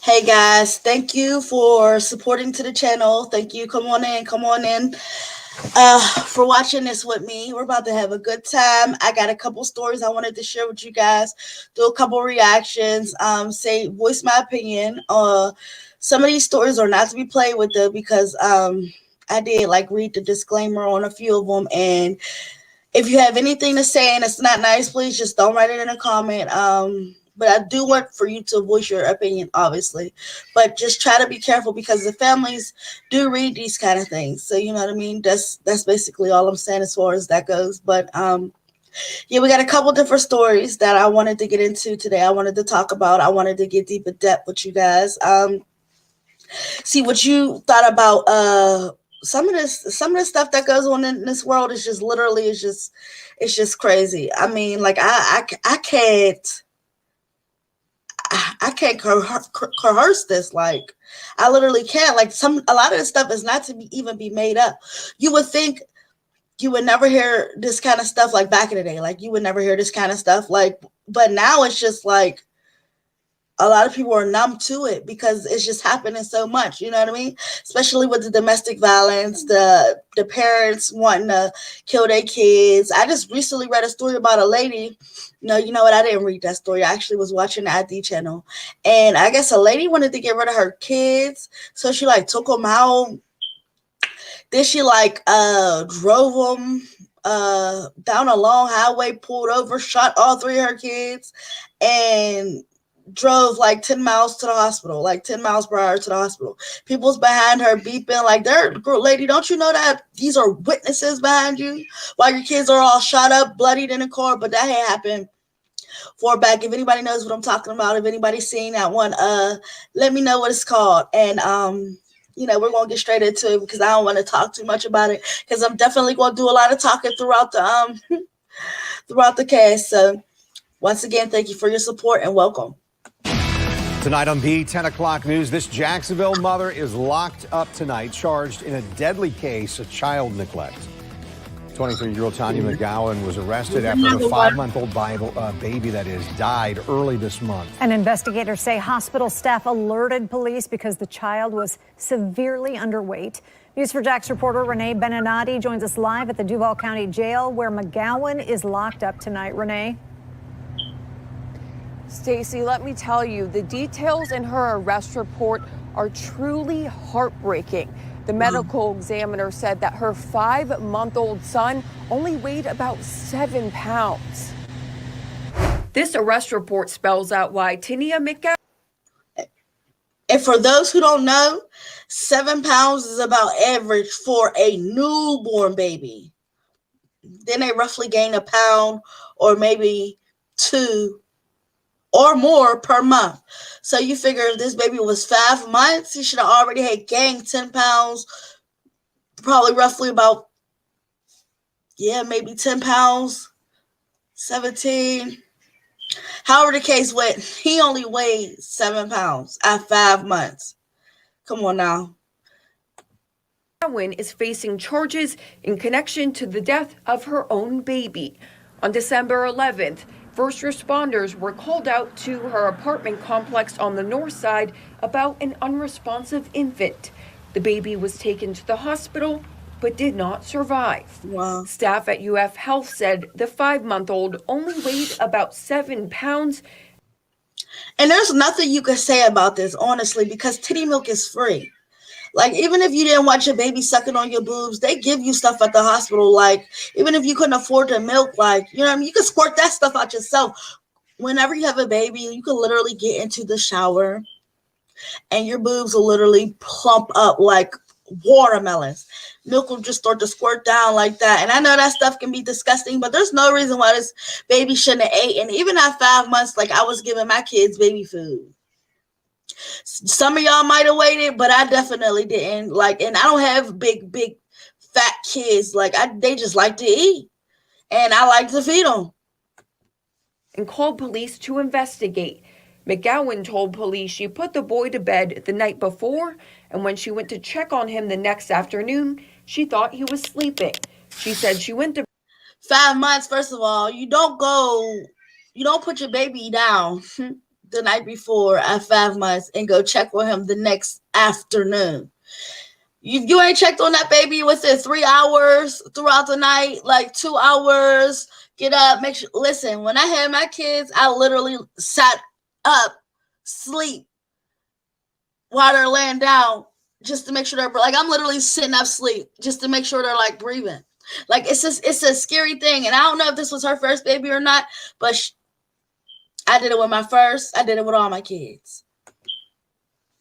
Hey guys, thank you for supporting to the channel. Thank you. Come on in, come on in. For watching this with me. We're about to have a good time. I got a couple stories I wanted to share with you guys. Do a couple reactions. Say voice my opinion. Some of these stories are not to be played with though because I did like read the disclaimer on a few of them, and if you have anything to say and it's not nice, please just don't write it in a comment. But I do want for you to voice your opinion, obviously. But just try to be careful because the families do read these kind of things. So you know what I mean? That's basically all I'm saying as far as that goes. But yeah, we got a couple different stories that I wanted to get into today. I wanted to talk about. I wanted to get deep in depth with you guys. See what you thought about some of the stuff that goes on in this world is just literally it's just crazy. I mean, like I can't coerce this. Like I literally can't. Like a lot of this stuff is not to even be made up. You would think you would never hear this kind of stuff like back in the day. Like you would never hear this kind of stuff. Like, but now it's just like a lot of people are numb to it because it's just happening so much. You know what I mean? Especially with the domestic violence, the parents wanting to kill their kids. I just recently read a story about a lady. No, you know what? I didn't read that story. I actually was watching the ID channel, and I guess a lady wanted to get rid of her kids, so she like took them out. Then she like drove them down a long highway, pulled over, shot all three of her kids, and drove like 10 miles to the hospital, like 10 miles per hour to the hospital. People's behind her beeping like, "There, lady, don't you know that these are witnesses behind you while your kids are all shot up, bloodied in the car?" But that had happened far back. If anybody knows what I'm talking about, if anybody's seen that one, let me know what it's called. And we're gonna get straight into it because I don't want to talk too much about it because I'm definitely gonna do a lot of talking throughout the throughout the cast. So once again, thank you for your support and welcome. Tonight on the 10 o'clock news, this Jacksonville mother is locked up tonight, charged in a deadly case of child neglect. 23-year-old Tanya McGowan was arrested after her 5-month-old baby, died early this month. And investigators say hospital staff alerted police because the child was severely underweight. News4Jax reporter Renee Beninati joins us live at the Duval County Jail where McGowan is locked up tonight. Renee? Stacy, let me tell you, the details in her arrest report are truly heartbreaking. The medical examiner said that her 5-month-old son only weighed about 7 pounds. This arrest report spells out why Tania McGowan. And for those who don't know, 7 pounds is about average for a newborn baby. Then they roughly gain a pound or maybe 2 or more per month. So you figure if this baby was 5 months, he should have already had gained 10 pounds, probably roughly about, maybe 10 pounds, 17. However the case went, he only weighed 7 pounds at 5 months. Come on now. McGowan is facing charges in connection to the death of her own baby. On December 11th, first responders were called out to her apartment complex on the north side about an unresponsive infant. The baby was taken to the hospital but did not survive. Wow. Staff at UF Health said the 5-month-old only weighed about 7 pounds. And there's nothing you can say about this, honestly, because titty milk is free. Like, even if you didn't want your baby sucking on your boobs, they give you stuff at the hospital. Like, even if you couldn't afford the milk, like, you know what I mean? You can squirt that stuff out yourself. Whenever you have a baby, you can literally get into the shower and your boobs will literally plump up like watermelons. Milk will just start to squirt down like that. And I know that stuff can be disgusting, but there's no reason why this baby shouldn't have ate. And even at 5 months, like, I was giving my kids baby food. Some of y'all might have waited, but I definitely didn't. Like, and I don't have big fat kids. Like, they just like to eat, and I like to feed them. And called police to investigate. McGowan told police she put the boy to bed the night before, and when she went to check on him the next afternoon, she thought he was sleeping. She said she went to 5 months. First of all, you don't put your baby down the night before at 5 months and go check on him the next afternoon. You ain't checked on that baby within 3 hours throughout the night, like 2 hours. Get up, make sure. Listen, when I had my kids, I literally sat up, sleep while they're laying down, just to make sure they're like, I'm literally sitting up, sleep, just to make sure they're like breathing. Like it's a scary thing, and I don't know if this was her first baby or not, but I did it with my first. I did it with all my kids.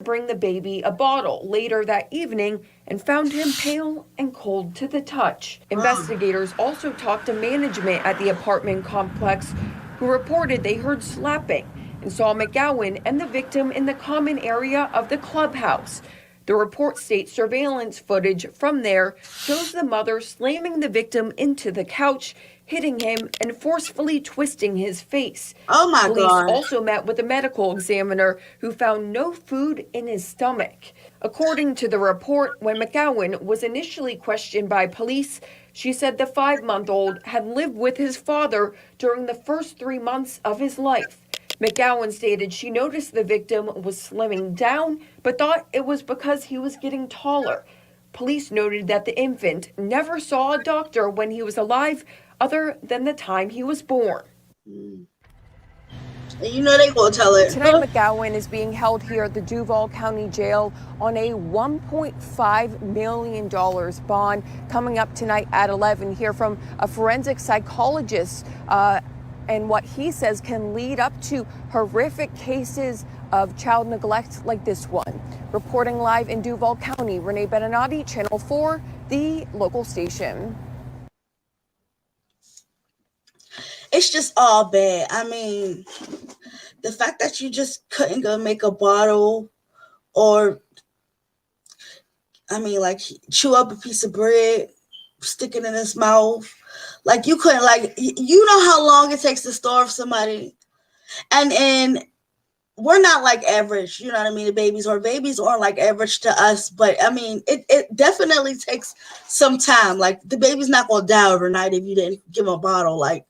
Bring the baby a bottle later that evening and found him pale and cold to the touch. Investigators also talked to management at the apartment complex, who reported they heard slapping and saw McGowan and the victim in the common area of the clubhouse. The report states surveillance footage from there shows the mother slamming the victim into the couch, hitting him, and forcefully twisting his face. Oh my God. Police also met with a medical examiner who found no food in his stomach. According to the report, when McGowan was initially questioned by police, she said the 5-month-old had lived with his father during the first 3 months of his life. McGowan stated she noticed the victim was slimming down, but thought it was because he was getting taller. Police noted that the infant never saw a doctor when he was alive, other than the time he was born. And you know they gonna tell it. Tonight, McGowan is being held here at the Duval County Jail on a $1.5 million bond. Coming up tonight at 11, hear from a forensic psychologist and what he says can lead up to horrific cases of child neglect like this one. Reporting live in Duval County, Renee Beninati, Channel 4, the local station. It's just all bad. I mean, the fact that you just couldn't go make a bottle or, I mean, like chew up a piece of bread, stick it in his mouth. Like you couldn't, like, you know how long it takes to starve somebody. And we're not like average, you know what I mean? The babies aren't like average to us, but I mean, it definitely takes some time. Like the baby's not going to die overnight if you didn't give him a bottle. Like,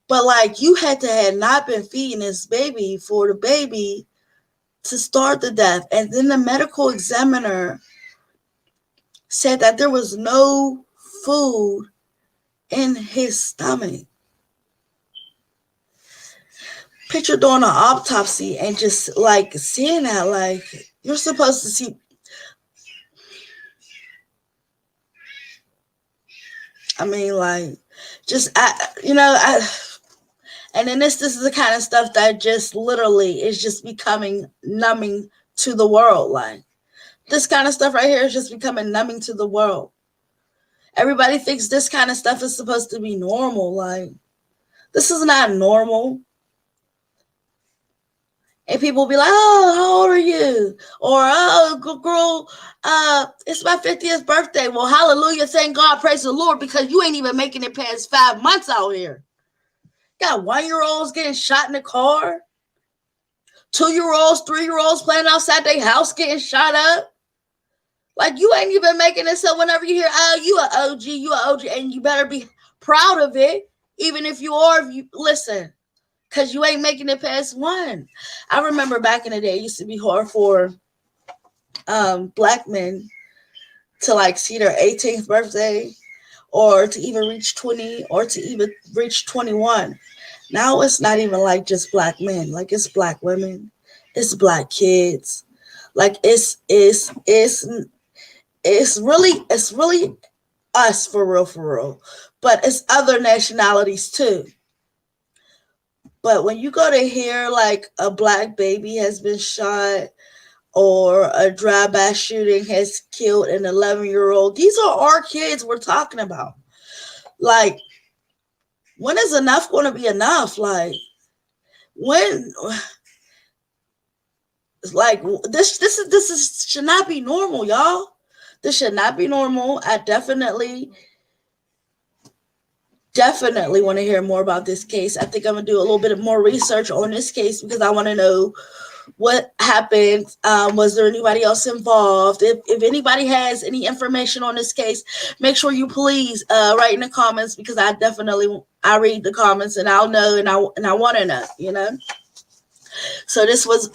but like you had to have not been feeding this baby for the baby to starve to death. And then the medical examiner said that there was no food in his stomach. Picture doing an autopsy and just like seeing that, like you're supposed to see. I mean, like, and then this is the kind of stuff that just literally is just becoming numbing to the world. Like this kind of stuff right here is just becoming numbing to the world. Everybody thinks this kind of stuff is supposed to be normal. Like, this is not normal. And people will be like, oh, how old are you? Or, oh, girl, it's my 50th birthday. Well, hallelujah, thank God, praise the Lord, because you ain't even making it past 5 months out here. Got 1-year-olds getting shot in the car. 2-year-olds, 3-year-olds playing outside their house getting shot up. Like, you ain't even making it. So whenever you hear, oh, you an OG, and you better be proud of it, even if you are, listen, because you ain't making it past 1. I remember back in the day, it used to be hard for Black men to, like, see their 18th birthday or to even reach 20 or to even reach 21. Now it's not even like just Black men. Like, it's Black women. It's Black kids. Like, it's really us for real. But it's other nationalities too. But when you go to hear like a Black baby has been shot or a drive-by shooting has killed an 11-year-old, these are our kids we're talking about. Like, when is enough going to be enough? Like, when, like, this should not be normal, y'all. This should not be normal. I definitely want to hear more about this case. I think I'm going to do a little bit more research on this case because I want to know what happened. Was there anybody else involved? If anybody has any information on this case, make sure you please write in the comments because I read the comments and I'll know and I want to know, you know. So this was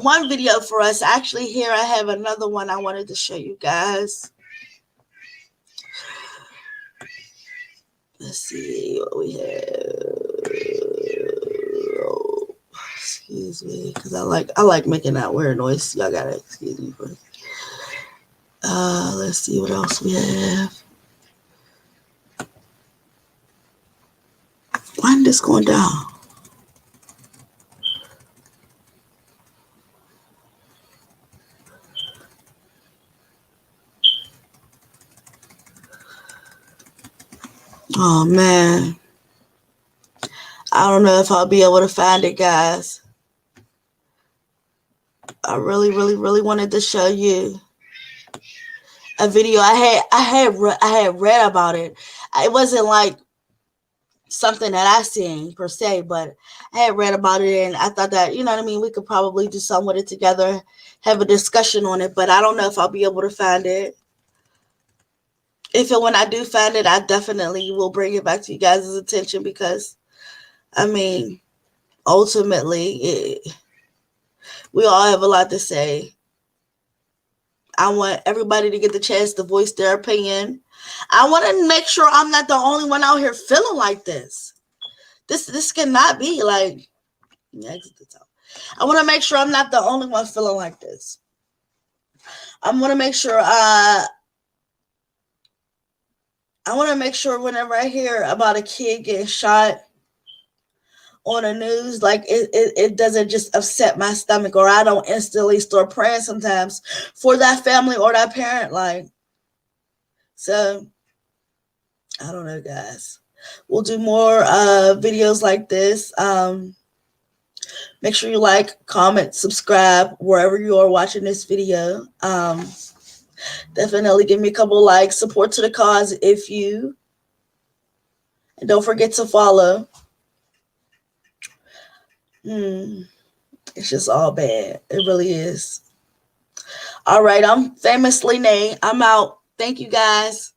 one video for us. Actually, here I have another one I wanted to show you guys. Let's see what we have. Oh, excuse me, because I like making that weird noise. Y'all gotta excuse me for. Let's see what else we have. Why is this going down? Oh man, I don't know if I'll be able to find it, guys. I really wanted to show you a video. I had read about it. It wasn't like something that I seen per se, but I had read about it, and I thought that, you know what I mean, we could probably do something with it together, have a discussion on it. But I don't know if I'll be able to find it. If and when I do find it, I definitely will bring it back to you guys' attention, because, I mean, ultimately, we all have a lot to say. I want everybody to get the chance to voice their opinion. I want to make sure I'm not the only one out here feeling like this. This cannot be like, exit the top. I want to make sure I'm not the only one feeling like this. I want to make sure whenever I hear about a kid getting shot on the news, like it doesn't just upset my stomach, or I don't instantly start praying sometimes for that family or that parent. Like, so I don't know, guys. We'll do more videos like this. Make sure you like, comment, subscribe wherever you are watching this video. Definitely give me a couple likes. Support to the cause if you. And don't forget to follow. It's just all bad. It really is. All right. I'm Famous Lene. I'm out. Thank you, guys.